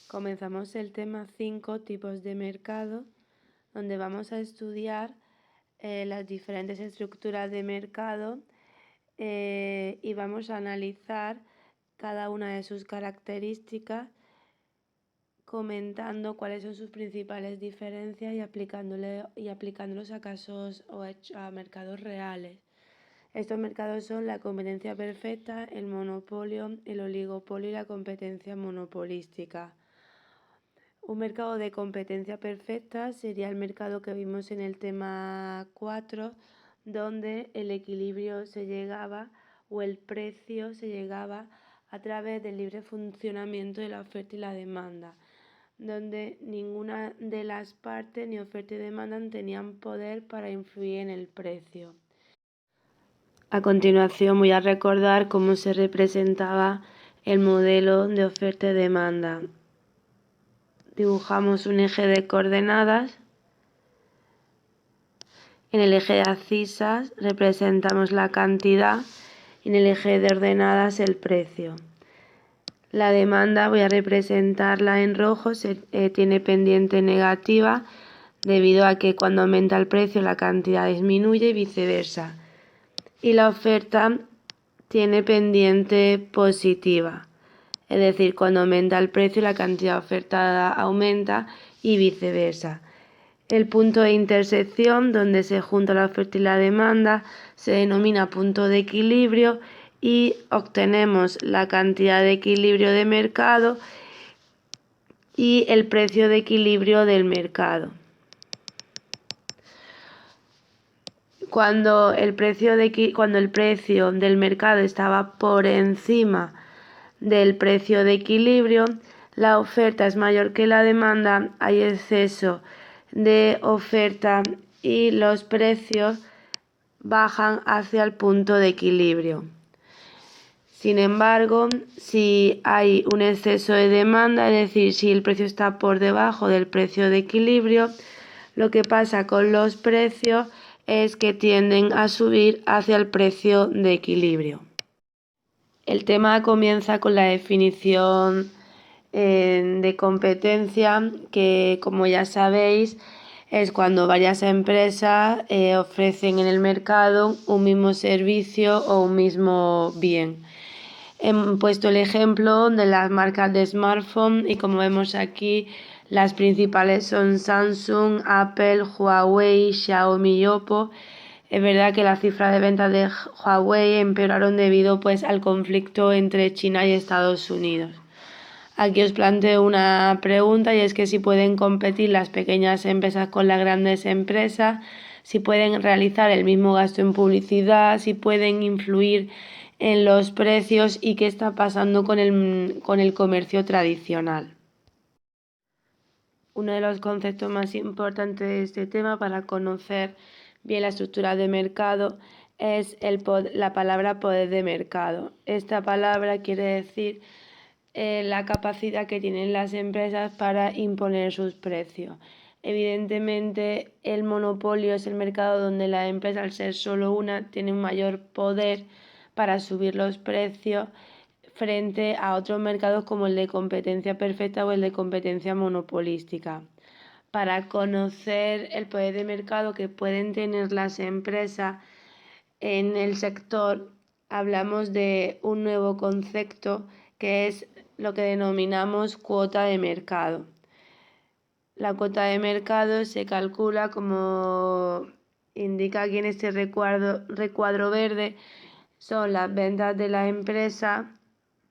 Comenzamos el tema 5 tipos de mercado, donde vamos a estudiar las diferentes estructuras de mercado y vamos a analizar cada una de sus características, comentando cuáles son sus principales diferencias y aplicándolos a casos o a mercados reales. Estos mercados son la competencia perfecta, el monopolio, el oligopolio y la competencia monopolística. Un mercado de competencia perfecta sería el mercado que vimos en el tema 4, donde el equilibrio se llegaba o el precio se llegaba a través del libre funcionamiento de la oferta y la demanda, donde ninguna de las partes, ni oferta ni demanda, tenían poder para influir en el precio. A continuación voy a recordar cómo se representaba el modelo de oferta y demanda. Dibujamos un eje de coordenadas. En el eje de abscisas representamos la cantidad y en el eje de ordenadas el precio. La demanda voy a representarla en rojo, tiene pendiente negativa debido a que cuando aumenta el precio la cantidad disminuye y viceversa. Y la oferta tiene pendiente positiva, es decir, cuando aumenta el precio la cantidad ofertada aumenta y viceversa. El punto de intersección donde se junta la oferta y la demanda se denomina punto de equilibrio y obtenemos la cantidad de equilibrio de mercado y el precio de equilibrio del mercado. Cuando el precio del mercado estaba por encima del precio de equilibrio, la oferta es mayor que la demanda, hay exceso de oferta y los precios bajan hacia el punto de equilibrio. Sin embargo, si hay un exceso de demanda, es decir, si el precio está por debajo del precio de equilibrio, lo que pasa con los precios es que tienden a subir hacia el precio de equilibrio. El tema comienza con la definición de competencia, que como ya sabéis es cuando varias empresas ofrecen en el mercado un mismo servicio o un mismo bien. He puesto el ejemplo de las marcas de smartphone y como vemos aquí las principales son Samsung, Apple, Huawei, Xiaomi y Oppo. Es verdad que las cifras de ventas de Huawei empeoraron debido al conflicto entre China y Estados Unidos. Aquí os planteo una pregunta y es que si pueden competir las pequeñas empresas con las grandes empresas, si pueden realizar el mismo gasto en publicidad, si pueden influir en los precios y qué está pasando con el comercio tradicional. Uno de los conceptos más importantes de este tema para conocer bien la estructura de mercado es la palabra poder de mercado. Esta palabra quiere decir la capacidad que tienen las empresas para imponer sus precios. Evidentemente, el monopolio es el mercado donde la empresa, al ser solo una, tiene un mayor poder para subir los precios frente a otros mercados como el de competencia perfecta o el de competencia monopolística. Para conocer el poder de mercado que pueden tener las empresas en el sector, hablamos de un nuevo concepto que es lo que denominamos cuota de mercado. La cuota de mercado se calcula, como indica aquí en este recuadro verde, son las ventas de la empresa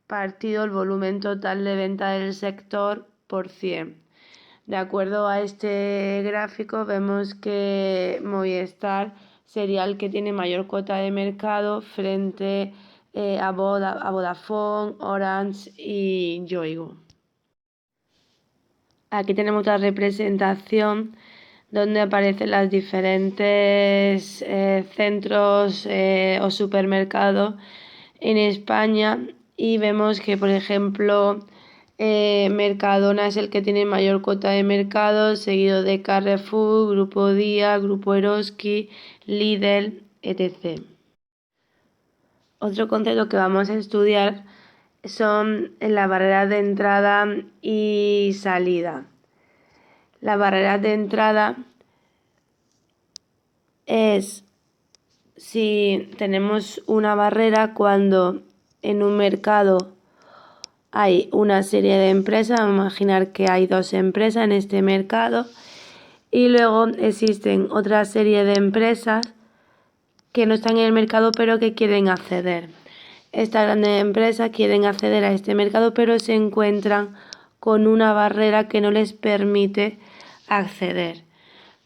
partido el volumen total de venta del sector por 100. De acuerdo a este gráfico vemos que Movistar sería el que tiene mayor cuota de mercado frente a Vodafone, Orange y Yoigo. Aquí tenemos otra representación donde aparecen los diferentes centros o supermercados en España y vemos que, por ejemplo, Mercadona es el que tiene mayor cuota de mercado, seguido de Carrefour, Grupo Día, Grupo Eroski, Lidl, etc. Otro concepto que vamos a estudiar son las barreras de entrada y salida. Las barreras de entrada es si tenemos una barrera cuando en un mercado hay una serie de empresas, vamos a imaginar que hay 2 empresas en este mercado y luego existen otra serie de empresas que no están en el mercado pero que quieren acceder. Estas grandes empresas quieren acceder a este mercado pero se encuentran con una barrera que no les permite acceder.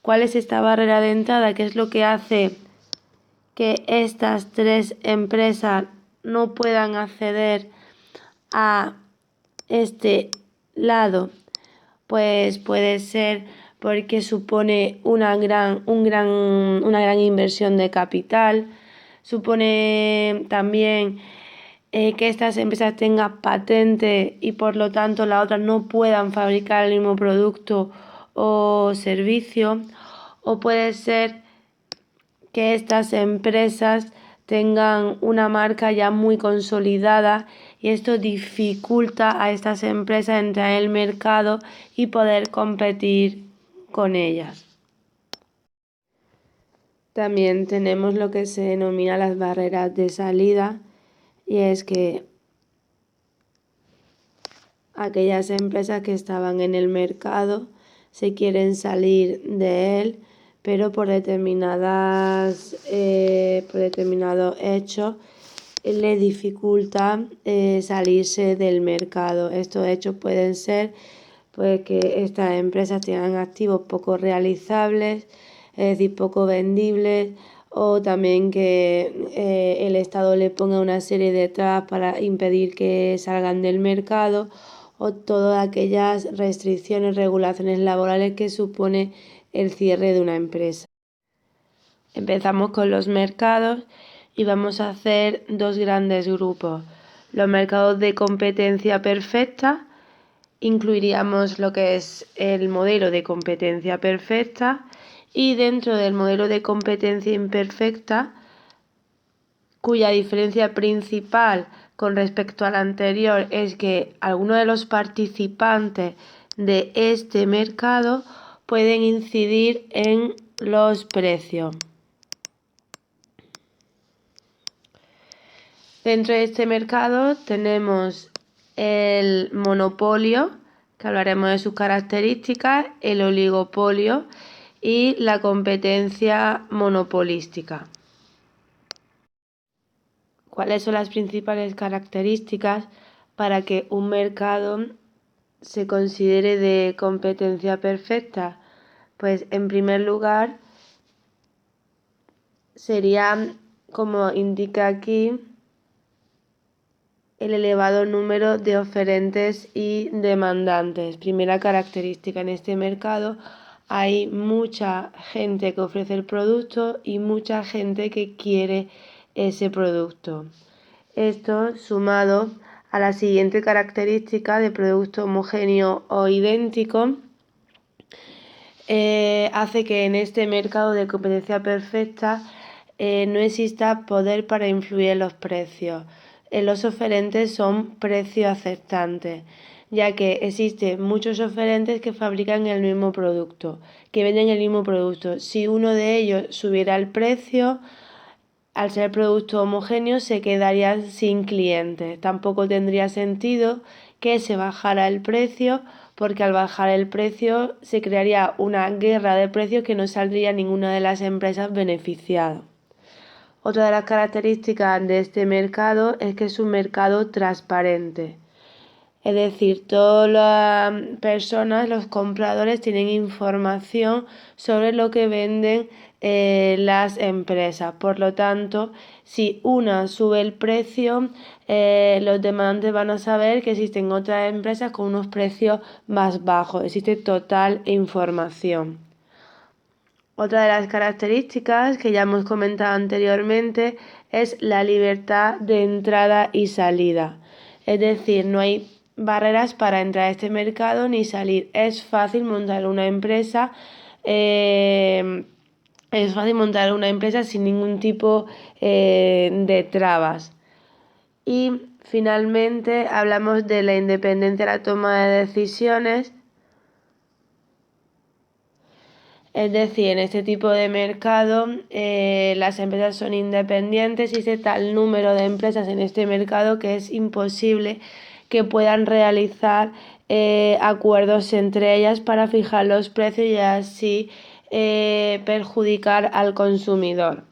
¿Cuál es esta barrera de entrada? ¿Qué es lo que hace que estas 3 empresas no puedan acceder a este lado? Pues puede ser porque supone una gran inversión de capital, supone también que estas empresas tengan patente y por lo tanto las otras no puedan fabricar el mismo producto o servicio, o puede ser que estas empresas tengan una marca ya muy consolidada y esto dificulta a estas empresas entrar en el mercado y poder competir con ellas. También tenemos lo que se denomina las barreras de salida, y es que aquellas empresas que estaban en el mercado se quieren salir de él, pero por determinados hechos le dificulta salirse del mercado. Estos hechos pueden ser pues, que estas empresas tengan activos poco realizables, es decir, poco vendibles, o también que el Estado le ponga una serie de trabas para impedir que salgan del mercado, o todas aquellas restricciones, regulaciones laborales que supone el cierre de una empresa. Empezamos con los mercados y vamos a hacer 2 grandes grupos. Los mercados de competencia perfecta, incluiríamos lo que es el modelo de competencia perfecta, y dentro del modelo de competencia imperfecta, cuya diferencia principal con respecto al anterior es que algunos de los participantes de este mercado pueden incidir en los precios. Dentro de este mercado tenemos el monopolio, que hablaremos de sus características, el oligopolio y la competencia monopolística. ¿Cuáles son las principales características para que un mercado se considere de competencia perfecta? Pues en primer lugar sería, como indica aquí, el elevado número de oferentes y demandantes. Primera característica, en este mercado hay mucha gente que ofrece el producto y mucha gente que quiere ese producto. Esto, sumado a la siguiente característica de producto homogéneo o idéntico, hace que en este mercado de competencia perfecta no exista poder para influir en los precios. Los oferentes son precios aceptantes, ya que existen muchos oferentes que fabrican el mismo producto, que venden el mismo producto. Si uno de ellos subiera el precio, al ser producto homogéneo se quedaría sin clientes. Tampoco tendría sentido que se bajara el precio, porque al bajar el precio se crearía una guerra de precios que no saldría ninguna de las empresas beneficiadas. Otra de las características de este mercado es que es un mercado transparente. Es decir, todas las personas, los compradores, tienen información sobre lo que venden las empresas. Por lo tanto, si una sube el precio, los demandantes van a saber que existen otras empresas con unos precios más bajos. Existe total información. Otra de las características que ya hemos comentado anteriormente es la libertad de entrada y salida. Es decir, no hay barreras para entrar a este mercado ni salir. Es fácil montar una empresa. Sin ningún tipo de trabas. Y Finalmente, hablamos de la independencia de la toma de decisiones. Es decir, en este tipo de mercado las empresas son independientes y existe tal número de empresas en este mercado que es imposible que puedan realizar acuerdos entre ellas para fijar los precios y así perjudicar al consumidor.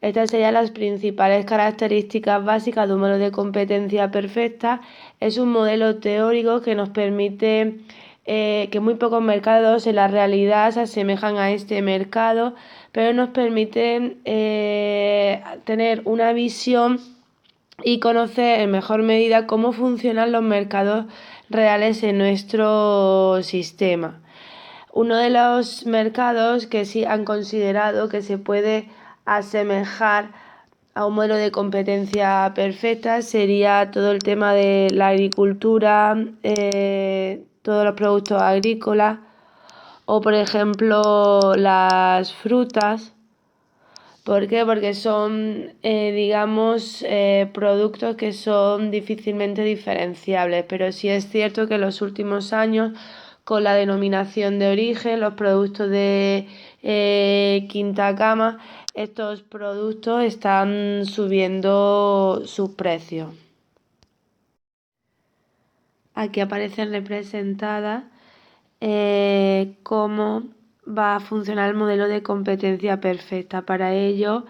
Estas serían las principales características básicas de un modelo de competencia perfecta. Es un modelo teórico que nos permite que muy pocos mercados en la realidad se asemejan a este mercado, pero nos permite tener una visión y conocer en mejor medida cómo funcionan los mercados reales en nuestro sistema. Uno de los mercados que sí han considerado que se puede asemejar a un modelo de competencia perfecta sería todo el tema de la agricultura, todos los productos agrícolas o por ejemplo las frutas. ¿Por qué? Porque son, productos que son difícilmente diferenciables, pero sí es cierto que en los últimos años, con la denominación de origen, los productos de quinta gama, estos productos están subiendo sus precios. Aquí aparecen representadas cómo va a funcionar el modelo de competencia perfecta. Para ello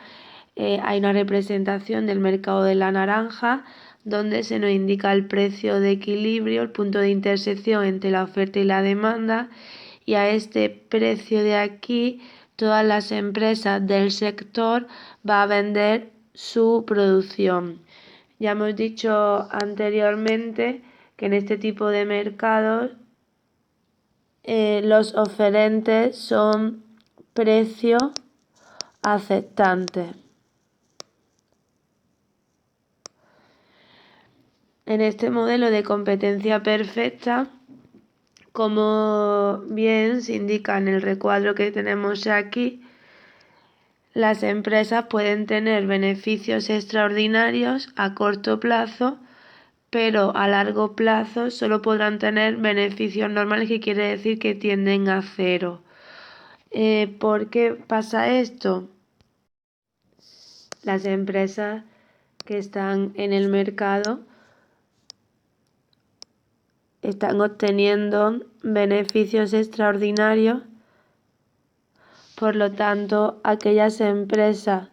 hay una representación del mercado de la naranja donde se nos indica el precio de equilibrio, el punto de intersección entre la oferta y la demanda, y a este precio de aquí todas las empresas del sector van a vender su producción. Ya hemos dicho anteriormente que en este tipo de mercados los oferentes son precios aceptantes. En este modelo de competencia perfecta, como bien se indica en el recuadro que tenemos aquí, las empresas pueden tener beneficios extraordinarios a corto plazo, pero a largo plazo solo podrán tener beneficios normales, que quiere decir que tienden a cero. ¿Por qué pasa esto? Las empresas que están en el mercado están obteniendo beneficios extraordinarios, por lo tanto, aquellas empresas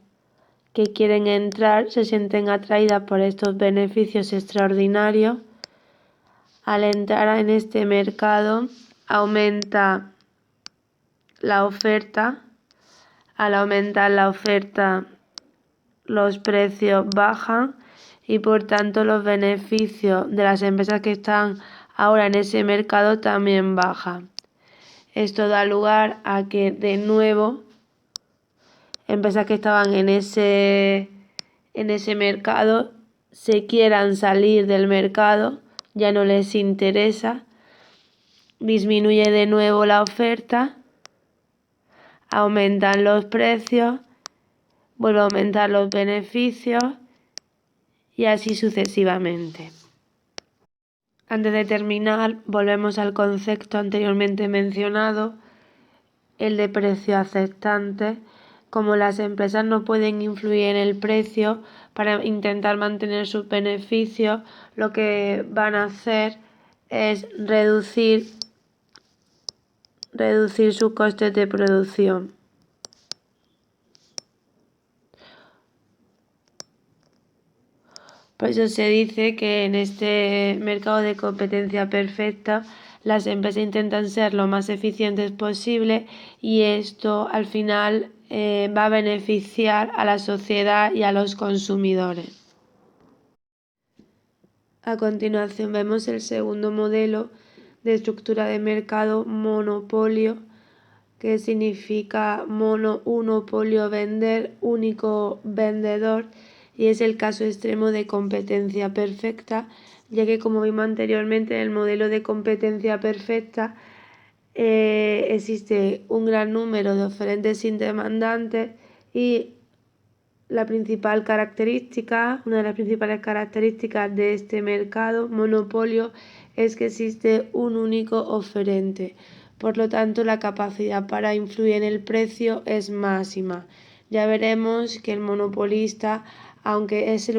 que quieren entrar se sienten atraídas por estos beneficios extraordinarios. Al entrar en este mercado aumenta la oferta. Al aumentar la oferta, los precios bajan y por tanto los beneficios de las empresas que están ahora en ese mercado también bajan. Esto da lugar a que de nuevo empresas que estaban en ese mercado se quieran salir del mercado, ya no les interesa, disminuye de nuevo la oferta, aumentan los precios, vuelve a aumentar los beneficios y así sucesivamente. Antes de terminar, volvemos al concepto anteriormente mencionado, el de precio aceptante. Como las empresas no pueden influir en el precio para intentar mantener sus beneficios, lo que van a hacer es reducir sus costes de producción. Por eso se dice que en este mercado de competencia perfecta las empresas intentan ser lo más eficientes posible y esto al final va a beneficiar a la sociedad y a los consumidores. A continuación vemos el segundo modelo de estructura de mercado, monopolio, que significa unopolio, vender, único vendedor, y es el caso extremo de competencia perfecta, ya que como vimos anteriormente en el modelo de competencia perfecta existe un gran número de oferentes sin demandantes y una de las principales características de este mercado monopolio es que existe un único oferente. Por lo tanto, la capacidad para influir en el precio es máxima. Ya veremos que el monopolista, aunque es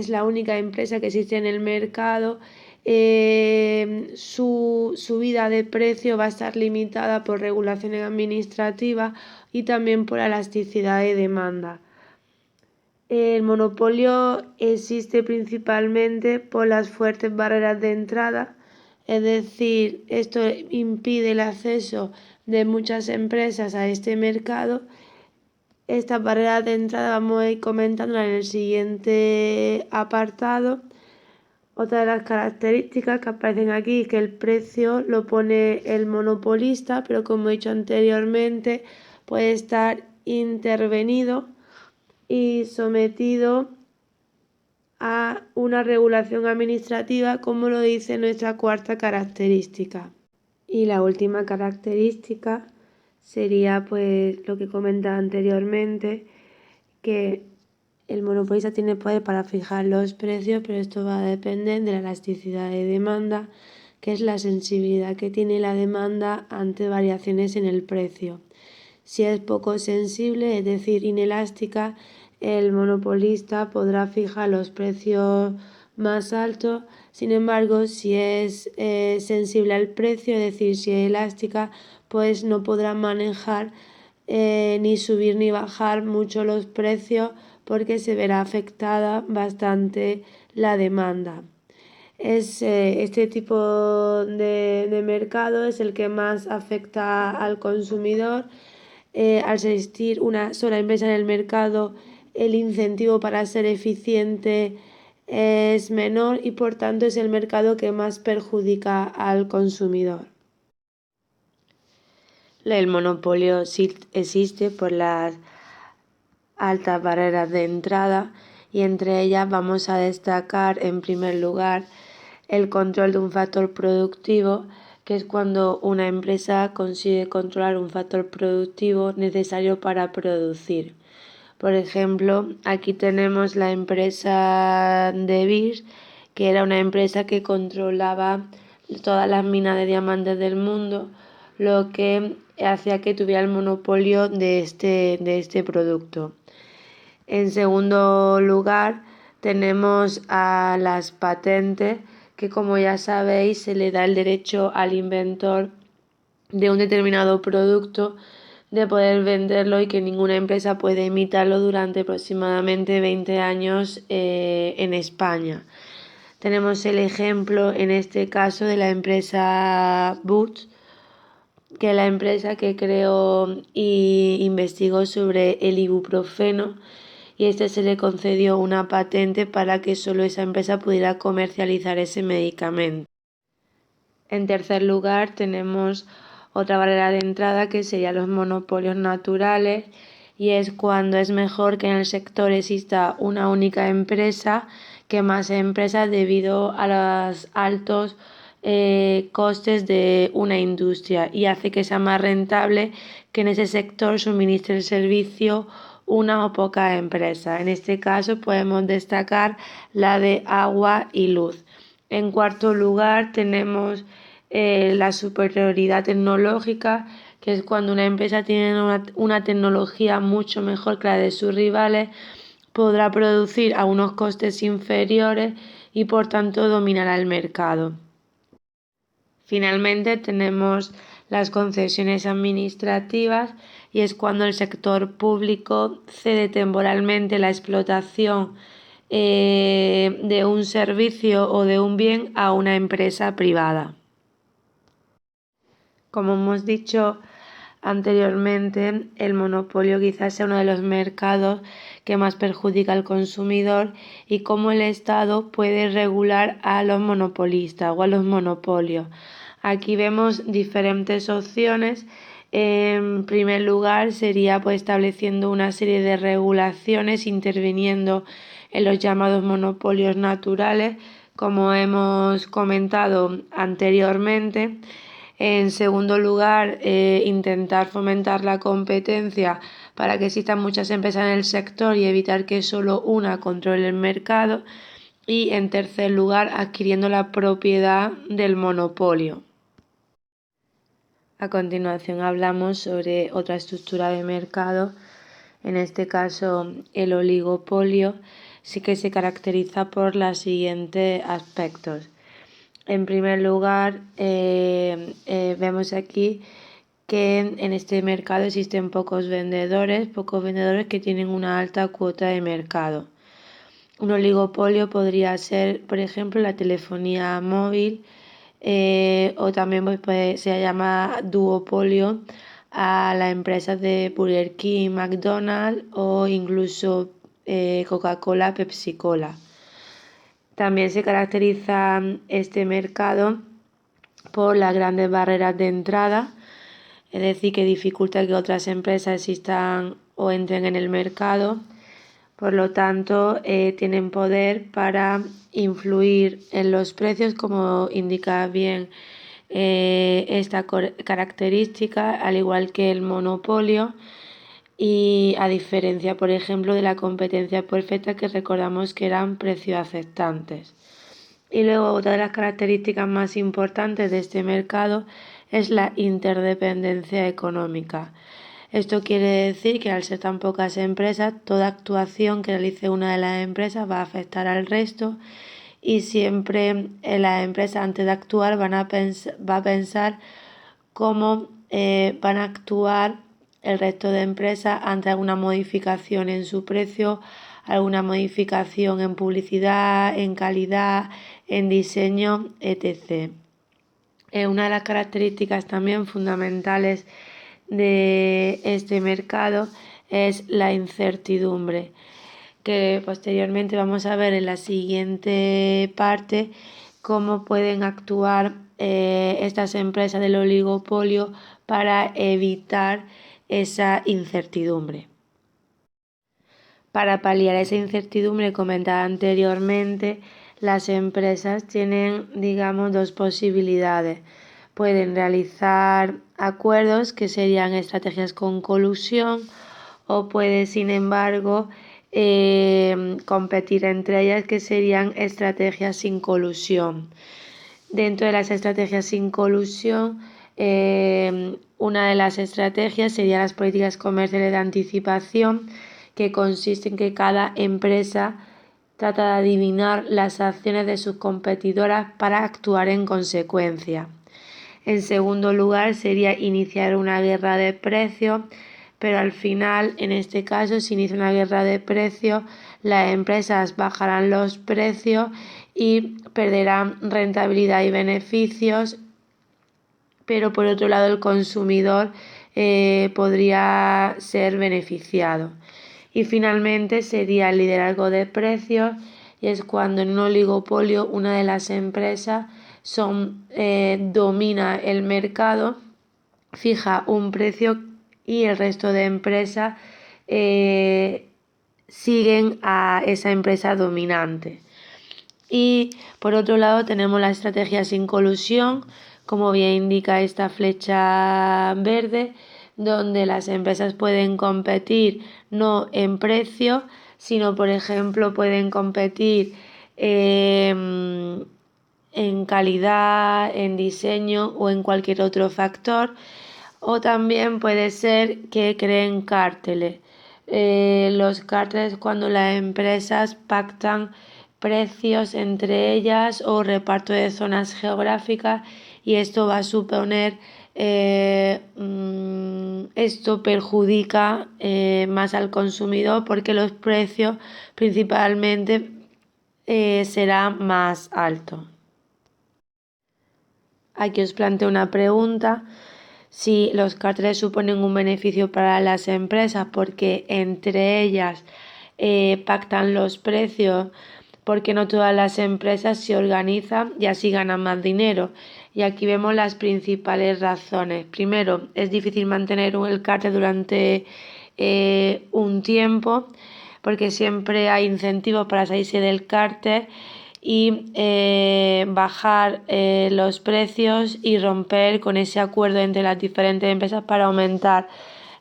la única empresa que existe en el mercado, su subida de precio va a estar limitada por regulaciones administrativas y también por elasticidad de demanda. El monopolio existe principalmente por las fuertes barreras de entrada, es decir, esto impide el acceso de muchas empresas a este mercado. Estas barreras de entrada vamos a ir comentándolas en el siguiente apartado. Otra de las características que aparecen aquí es que el precio lo pone el monopolista, pero como he dicho anteriormente, puede estar intervenido y sometido a una regulación administrativa, como lo dice nuestra cuarta característica. Y la última característica sería pues lo que comentaba anteriormente, que el monopolista tiene poder para fijar los precios, pero esto va a depender de la elasticidad de demanda, que es la sensibilidad que tiene la demanda ante variaciones en el precio. Si es poco sensible, es decir, inelástica, el monopolista podrá fijar los precios más altos. Sin embargo, si es sensible al precio, es decir, si es elástica, pues no podrá manejar ni subir ni bajar mucho los precios, porque se verá afectada bastante la demanda. Este tipo de mercado es el que más afecta al consumidor. Al existir una sola empresa en el mercado, el incentivo para ser eficiente es menor y por tanto es el mercado que más perjudica al consumidor. El monopolio existe por las altas barreras de entrada y entre ellas vamos a destacar en primer lugar el control de un factor productivo, que es cuando una empresa consigue controlar un factor productivo necesario para producir. Por ejemplo, aquí tenemos la empresa De Beers, que era una empresa que controlaba todas las minas de diamantes del mundo, lo que hacía que tuviera el monopolio de este producto. En segundo lugar, tenemos a las patentes, que como ya sabéis se le da el derecho al inventor de un determinado producto de poder venderlo y que ninguna empresa puede imitarlo durante aproximadamente 20 años en España. Tenemos el ejemplo en este caso de la empresa Boots, que es la empresa que creó e investigó sobre el ibuprofeno, y se le concedió una patente para que solo esa empresa pudiera comercializar ese medicamento. En tercer lugar, tenemos otra barrera de entrada que serían los monopolios naturales, y es cuando es mejor que en el sector exista una única empresa que más empresas debido a los altos costes de una industria, y hace que sea más rentable que en ese sector suministre el servicio una o pocas empresas. En este caso podemos destacar la de agua y luz. En cuarto lugar tenemos la superioridad tecnológica, que es cuando una empresa tiene una tecnología mucho mejor que la de sus rivales, podrá producir a unos costes inferiores y por tanto dominará el mercado. Finalmente tenemos las concesiones administrativas, y es cuando el sector público cede temporalmente la explotación de un servicio o de un bien a una empresa privada. Como hemos dicho anteriormente, el monopolio quizás sea uno de los mercados que más perjudica al consumidor, y cómo el Estado puede regular a los monopolistas o a los monopolios. Aquí vemos diferentes opciones. En primer lugar sería pues estableciendo una serie de regulaciones, interviniendo en los llamados monopolios naturales, como hemos comentado anteriormente. En segundo lugar, intentar fomentar la competencia para que existan muchas empresas en el sector y evitar que solo una controle el mercado. Y en tercer lugar, adquiriendo la propiedad del monopolio. A continuación hablamos sobre otra estructura de mercado, en este caso el oligopolio, sí que se caracteriza por los siguientes aspectos. En primer lugar, vemos aquí que en este mercado existen pocos vendedores que tienen una alta cuota de mercado. Un oligopolio podría ser, por ejemplo, la telefonía móvil, o también se llama duopolio a las empresas de Burger King, McDonald's o incluso Coca-Cola, Pepsi-Cola. También se caracteriza este mercado por las grandes barreras de entrada, es decir, que dificulta que otras empresas existan o entren en el mercado. Por lo tanto, tienen poder para influir en los precios, como indica bien esta característica, al igual que el monopolio, y a diferencia, por ejemplo, de la competencia perfecta, que recordamos que eran precios aceptantes. Y luego, otra de las características más importantes de este mercado es la interdependencia económica. Esto quiere decir que al ser tan pocas empresas, toda actuación que realice una de las empresas va a afectar al resto, y siempre las empresas, antes de actuar, va a pensar cómo van a actuar el resto de empresas ante alguna modificación en su precio, alguna modificación en publicidad, en calidad, en diseño, etc. Una de las características también fundamentales de este mercado es la incertidumbre, que posteriormente vamos a ver en la siguiente parte cómo pueden actuar estas empresas del oligopolio para evitar esa incertidumbre. Para paliar esa incertidumbre comentada anteriormente, las empresas tienen, digamos, dos posibilidades. Pueden realizar acuerdos, que serían estrategias con colusión, o puede, sin embargo, competir entre ellas, que serían estrategias sin colusión. Dentro de las estrategias sin colusión, una de las estrategias serían las políticas comerciales de anticipación, que consiste en que cada empresa trata de adivinar las acciones de sus competidoras para actuar en consecuencia. En segundo lugar, sería iniciar una guerra de precios, pero al final, en este caso, si inicia una guerra de precios, las empresas bajarán los precios y perderán rentabilidad y beneficios, pero por otro lado el consumidor podría ser beneficiado. Y finalmente sería el liderazgo de precios, y es cuando en un oligopolio una de las empresas domina el mercado, fija un precio y el resto de empresas siguen a esa empresa dominante. Y por otro lado tenemos la estrategia sin colusión, como bien indica esta flecha verde, donde las empresas pueden competir no en precio, sino, por ejemplo, pueden competir en calidad, en diseño o en cualquier otro factor. O también puede ser que creen cárteles. Los cárteles, cuando las empresas pactan precios entre ellas o reparto de zonas geográficas, y esto va a suponer, esto perjudica más al consumidor, porque los precios principalmente serán más altos. Aquí os planteo una pregunta: si los cárteles suponen un beneficio para las empresas porque entre ellas pactan los precios, porque no todas las empresas se organizan y así ganan más dinero. Y aquí vemos las principales razones. Primero, es difícil mantener el cártel durante un tiempo, porque siempre hay incentivos para salirse del cártel y bajar los precios y romper con ese acuerdo entre las diferentes empresas para aumentar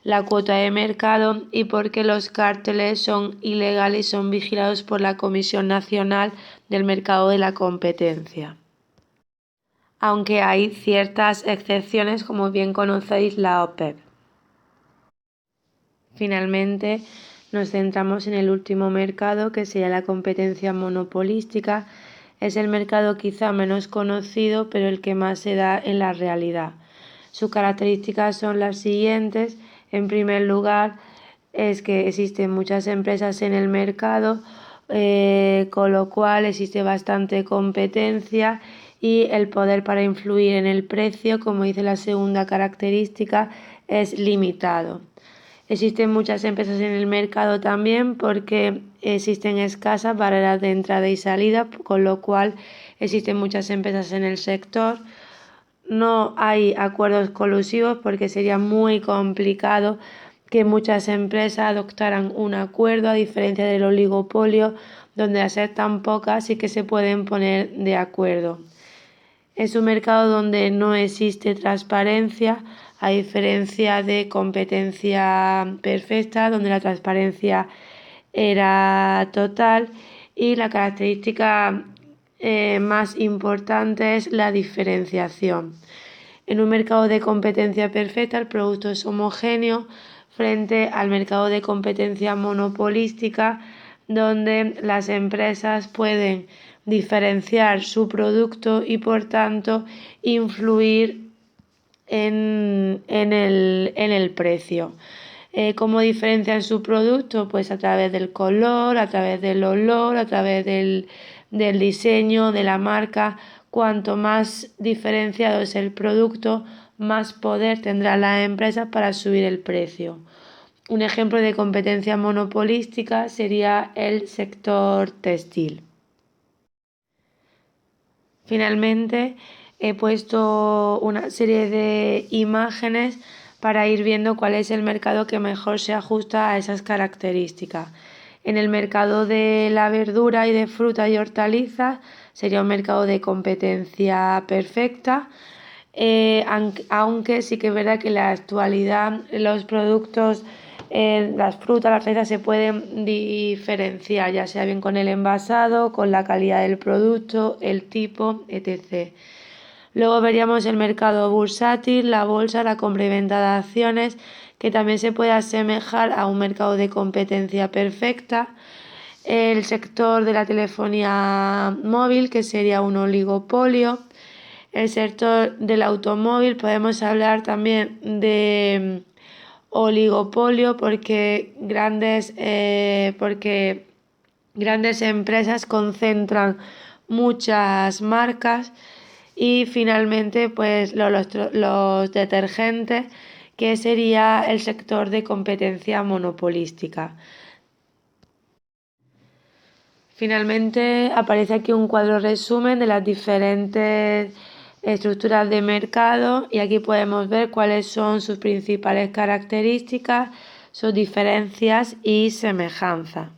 la cuota de mercado y porque los cárteles son ilegales y son vigilados por la Comisión Nacional del Mercado de la Competencia. Aunque hay ciertas excepciones, como bien conocéis, la OPEP. Finalmente, nos centramos en el último mercado, que sería la competencia monopolística. Es el mercado quizá menos conocido, pero el que más se da en la realidad. Sus características son las siguientes. En primer lugar, es que existen muchas empresas en el mercado, con lo cual existe bastante competencia y el poder para influir en el precio, como dice la segunda característica, es limitado. Existen muchas empresas en el mercado también porque existen escasas barreras de entrada y salida, con lo cual existen muchas empresas en el sector. No hay acuerdos colusivos porque sería muy complicado que muchas empresas adoptaran un acuerdo, a diferencia del oligopolio, donde al ser tan pocas sí que se pueden poner de acuerdo. Es un mercado donde no existe transparencia, a diferencia de competencia perfecta, donde la transparencia era total, y la característica más importante es la diferenciación. En un mercado de competencia perfecta, el producto es homogéneo frente al mercado de competencia monopolística, donde las empresas pueden diferenciar su producto y por tanto influir en el precio. ¿Cómo diferencian su producto? Pues a través del color, a través del olor, a través del diseño, de la marca. Cuanto más diferenciado es el producto, más poder tendrá la empresa para subir el precio. Un ejemplo de competencia monopolística sería el sector textil. Finalmente, he puesto una serie de imágenes para ir viendo cuál es el mercado que mejor se ajusta a esas características. En el mercado de la verdura y de fruta y hortalizas sería un mercado de competencia perfecta, aunque sí que es verdad que en la actualidad los productos, las frutas, las hortalizas se pueden diferenciar, ya sea bien con el envasado, con la calidad del producto, el tipo, etc. Luego veríamos el mercado bursátil, la bolsa, la compra y venta de acciones, que también se puede asemejar a un mercado de competencia perfecta. El sector de la telefonía móvil, que sería un oligopolio. El sector del automóvil, podemos hablar también de oligopolio porque grandes empresas concentran muchas marcas. Y finalmente, pues los detergentes, que sería el sector de competencia monopolística. Finalmente aparece aquí un cuadro resumen de las diferentes estructuras de mercado y aquí podemos ver cuáles son sus principales características, sus diferencias y semejanzas.